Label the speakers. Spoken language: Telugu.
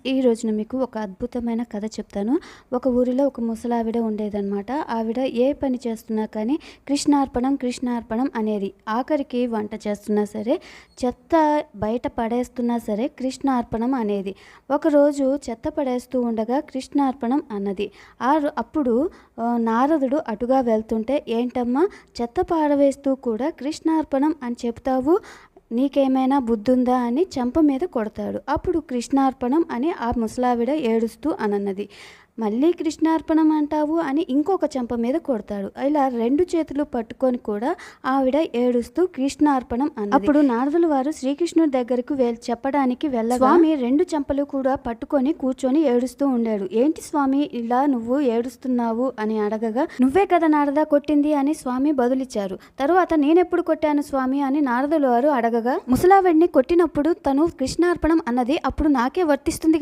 Speaker 1: ఈ రోజున మీకు ఒక అద్భుతమైన కథ చెప్తాను. ఒక ఊరిలో ఒక ముసలావిడ ఉండేదనమాట. ఆవిడ ఏ పని చేస్తున్నా కానీ కృష్ణార్పణం, కృష్ణార్పణం అనేది. ఆఖరికి వంట చేస్తున్నా సరే, చెత్త బయట పడేస్తున్నా సరే కృష్ణార్పణం అనేది. ఒకరోజు చెత్త పడేస్తూ ఉండగా కృష్ణార్పణం అన్నది. అప్పుడు నారదుడు అటుగా వెళ్తుంటే, ఏంటమ్మా చెత్త పారవేస్తూ కూడా కృష్ణార్పణం అని చెప్తావు, నీకేమైనా బుద్ధుందా అని చెంప మీద కొడతాడు. అప్పుడు కృష్ణార్పణం అని ఆ ముసలావిడ ఏడుస్తూ అనన్నది. మళ్ళీ కృష్ణార్పణం అంటావు అని ఇంకొక చెంప మీద కొడతాడు. ఇలా రెండు చేతులు పట్టుకొని కూడా ఆవిడ ఏడుస్తూ కృష్ణార్పణం అన్నది. అప్పుడు నారదుల వారు శ్రీకృష్ణుడి దగ్గరకు చెప్పడానికి వెళ్ళగా స్వామి రెండు చెంపలు కూడా పట్టుకొని కూర్చొని ఏడుస్తూ ఉండాడు. ఏంటి స్వామి ఇలా నువ్వు ఏడుస్తున్నావు అని అడగగా, నువ్వే కదా నారద కొట్టింది అని స్వామి బదులిచ్చారు. తరువాత నేనెప్పుడు కొట్టాను స్వామి అని నారదుల వారు అడగగా, ముసలావిడిని కొట్టినప్పుడు తను కృష్ణార్పణం అన్నది అప్పుడు నాకే వర్తిస్తుంది